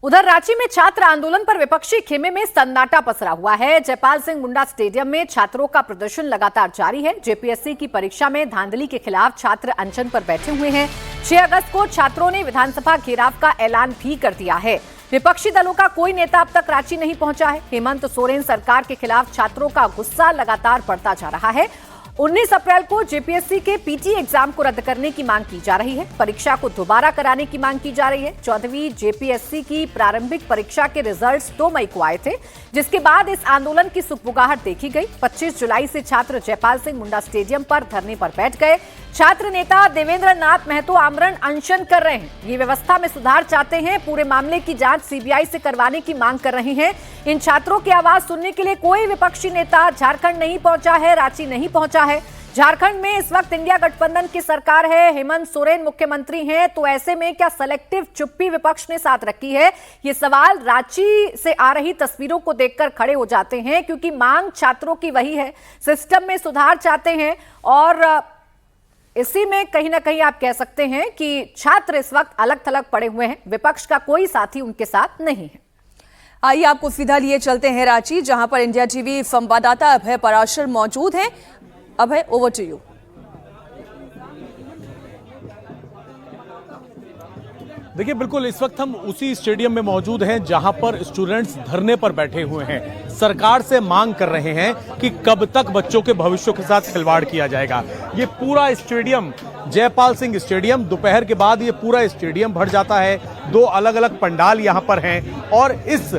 उधर रांची में छात्र आंदोलन पर विपक्षी खेमे में सन्नाटा पसरा हुआ है। जयपाल सिंह मुंडा स्टेडियम में छात्रों का प्रदर्शन लगातार जारी है। जेपीएससी की परीक्षा में धांधली के खिलाफ छात्र अनशन पर बैठे हुए हैं। 6 अगस्त को छात्रों ने विधानसभा घेराव का ऐलान भी कर दिया है। विपक्षी दलों का कोई नेता अब तक रांची नहीं पहुंचा है। हेमंत सोरेन सरकार के खिलाफ छात्रों का गुस्सा लगातार बढ़ता जा रहा है। 19 अप्रैल को जेपीएससी के पीटी एग्जाम को रद्द करने की मांग की जा रही है। परीक्षा को दोबारा कराने की मांग की जा रही है। 14वीं जेपीएससी की प्रारंभिक परीक्षा के रिजल्ट्स 2 मई को आए थे, जिसके बाद इस आंदोलन की सुगबुगाहट देखी गई। 25 जुलाई से छात्र जयपाल सिंह मुंडा स्टेडियम पर धरने पर बैठ गए। छात्र नेता देवेंद्र नाथ महतो आमरण अनशन कर रहे हैं। ये व्यवस्था में सुधार चाहते हैं। पूरे मामले की जांच सीबीआई से करवाने की मांग कर रहे हैं। इन छात्रों की आवाज सुनने के लिए कोई विपक्षी नेता झारखंड नहीं पहुंचा है, रांची नहीं पहुंचा है। झारखंड में इस वक्त इंडिया गठबंधन की सरकार है, हेमंत सोरेन मुख्यमंत्री हैं, तो ऐसे में क्या सेलेक्टिव चुप्पी विपक्ष ने साथ रखी है? ये सवाल रांची से आ रही तस्वीरों को देखकर खड़े हो जाते हैं, क्योंकि मांग छात्रों की वही है, सिस्टम में सुधार चाहते हैं। और इसी में कहीं ना कहीं आप कह सकते हैं कि छात्र इस वक्त अलग थलग पड़े हुए हैं। विपक्ष का कोई साथी उनके साथ नहीं है। आइए आपको सीधा लिए चलते हैं रांची, जहां पर इंडिया टीवी संवाददाता अभय पराशर मौजूद हैं। अभय, ओवर टू यू। देखिए, बिल्कुल इस वक्त हम उसी स्टेडियम में मौजूद हैं जहां पर स्टूडेंट्स धरने पर बैठे हुए हैं। सरकार से मांग कर रहे हैं कि कब तक बच्चों के भविष्य के साथ खिलवाड़ किया जाएगा। ये पूरा स्टेडियम, जयपाल सिंह स्टेडियम, दोपहर के बाद ये पूरा स्टेडियम भर जाता है। 2 अलग अलग पंडाल यहां पर हैं और इस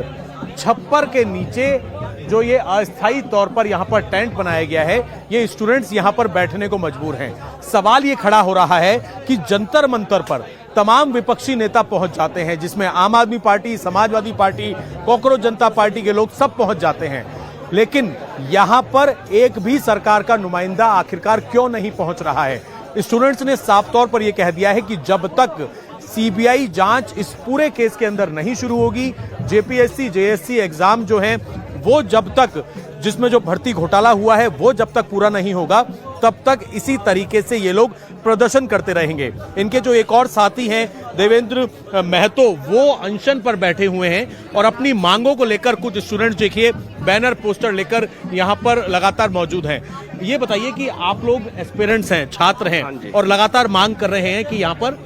छप्पर के नीचे जो ये अस्थायी तौर पर यहां पर टेंट बनाया गया है, ये स्टूडेंट्स यहां पर बैठने को मजबूर हैं। सवाल ये खड़ा हो रहा है कि जंतर मंतर पर तमाम विपक्षी नेता पहुंच जाते हैं, जिसमें आम आदमी पार्टी, समाजवादी पार्टी, कॉकरोच जनता पार्टी के लोग सब पहुंच जाते हैं, लेकिन यहां पर एक भी सरकार का नुमाइंदा आखिरकार क्यों नहीं पहुंच रहा है? स्टूडेंट्स ने साफ तौर पर यह कह दिया है कि जब तक सीबीआई जांच इस पूरे केस के अंदर नहीं शुरू होगी, जेपीएससी जेएससी एग्जाम जो है वो जब तक, जिसमें जो भर्ती घोटाला हुआ है वो जब तक पूरा नहीं होगा, तब तक इसी तरीके से ये लोग प्रदर्शन करते रहेंगे। इनके जो एक और साथी हैं देवेंद्र महतो, वो अनशन पर बैठे हुए हैं और अपनी मांगों को लेकर कुछ स्टूडेंट्स देखिए बैनर पोस्टर लेकर यहाँ पर लगातार मौजूद हैं। ये बताइए कि आप लोग एस्पिरेंट्स हैं, छात्र हैं और लगातार मांग कर रहे हैं कि यहाँ पर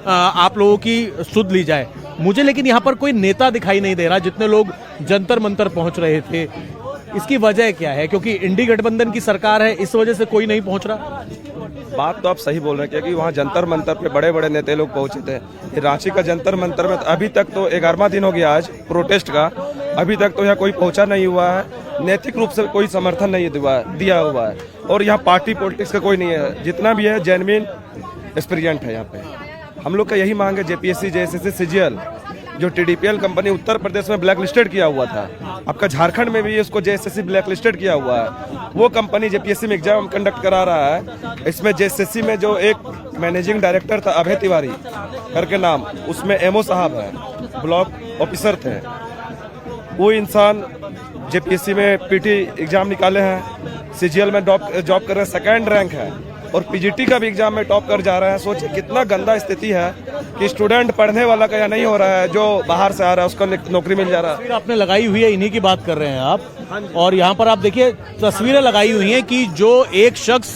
आप लोगों की सुध ली जाए। मुझे लेकिन यहाँ पर कोई नेता दिखाई नहीं दे रहा। जितने लोग जंतर मंतर पहुंच रहे थे, इसकी वजह क्या है? क्योंकि इंडी गठबंधन की सरकार है, इस वजह से कोई नहीं पहुंच रहा। बात तो आप सही बोल रहे हैं, क्योंकि वहाँ जंतर मंतर पे बड़े बड़े नेता लोग पहुंचे थे। रांची का जंतर मंतर में अभी तक तो 11वां दिन हो गया आज प्रोटेस्ट का, अभी तक तो यहाँ कोई पहुंचा नहीं हुआ है। नैतिक रूप से कोई समर्थन नहीं दिया हुआ है और यहाँ पार्टी पॉलिटिक्स का कोई नहीं है। जितना भी है जेन्युइन एस्पिरेंट है यहाँ पे। हम लोग का यही मांग है, जेपीएससी जेएसएससी सीजीएल जो टीडीपीएल कंपनी उत्तर प्रदेश में ब्लैक लिस्टेड किया हुआ था, आपका झारखंड में भी इसको जेएसएससी ब्लैक लिस्टेड किया हुआ है। वो कंपनी जेपीएससी में एग्जाम कंडक्ट करा रहा है। इसमें जेएसएससी में जो एक मैनेजिंग डायरेक्टर था अभय तिवारी करके नाम, उसमें एमओ साहब है, ब्लॉक ऑफिसर थे। वो इंसान जेपीएससी में पीटी एग्जाम निकाले हैं, सीजीएल में जॉब कर रहे हैं, 2nd रैंक है और पीजीटी का भी एग्जाम में टॉप कर जा रहा है। सोचिए कितना गंदा स्थिति है कि स्टूडेंट पढ़ने वाला का या नहीं हो रहा है, जो बाहर से आ रहा है उसको नौकरी मिल जा रहा है। तस्वीर आपने लगाई हुई है, इन्हीं की बात कर रहे हैं आप। और यहाँ पर आप देखिए तस्वीरें लगाई हुई हैं कि जो एक शख्स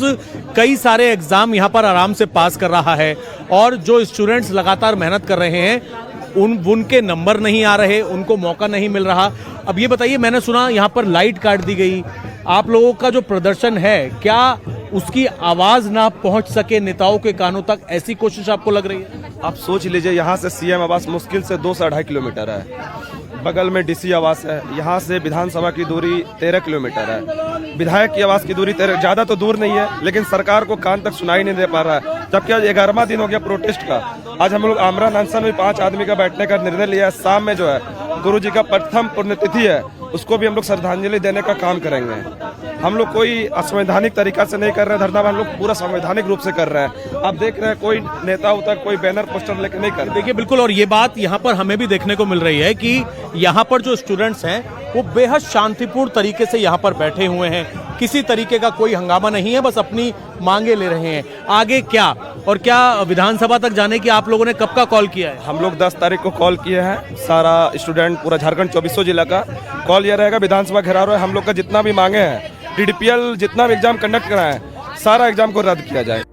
कई सारे एग्जाम यहाँ पर आराम से पास कर रहा है और जो स्टूडेंट्स लगातार मेहनत कर रहे हैं उनके नंबर नहीं आ रहे, उनको मौका नहीं मिल रहा। अब ये बताइए, मैंने सुना यहाँ पर लाइट काट दी गई। आप लोगों का जो प्रदर्शन है, क्या उसकी आवाज ना पहुंच सके नेताओं के कानों तक, ऐसी कोशिश आपको लग रही है? आप सोच लीजिए, यहाँ से सीएम आवास मुश्किल से 2 से 2.5 किलोमीटर है। बगल में डीसी आवास है। यहाँ से विधानसभा की दूरी 13 किलोमीटर है। विधायक की आवास की दूरी 13, ज्यादा तो दूर नहीं है, लेकिन सरकार को कान तक सुनाई नहीं दे पा रहा है। जबकि आज 11वां दिन हो गया प्रोटेस्ट का। आज हम लोग आमरण अनशन में 5 आदमी का बैठने का निर्णय लिया है। शाम में जो है गुरु जी का प्रथम पुण्यतिथि है, उसको भी हम लोग श्रद्धांजलि देने का काम करेंगे। हम लोग कोई असंवैधानिक तरीका से नहीं कर रहे हैं धरना, हम लोग पूरा संवैधानिक रूप से कर रहे हैं। आप देख रहे हैं कोई नेता उतर कोई बैनर पोस्टर लेकर नहीं कर। देखिए बिल्कुल, और ये बात यहाँ पर हमें भी देखने को मिल रही है कि यहाँ पर जो स्टूडेंट्स हैं वो बेहद शांतिपूर्ण तरीके से यहाँ पर बैठे हुए हैं किसी तरीके का कोई हंगामा नहीं है, बस अपनी मांगे ले रहे हैं। आगे क्या और क्या विधानसभा तक जाने की आप लोगों ने कब का कॉल किया है? हम लोग 10 तारीख को कॉल किए हैं, सारा स्टूडेंट पूरा झारखंड 2400 जिला का कॉल ये रहेगा, विधानसभा घेराव है। हम लोग का जितना भी मांगे हैं, DDPL जितना भी एग्जाम कंडक्ट कराए हैं, सारा एग्जाम को रद्द किया जाए।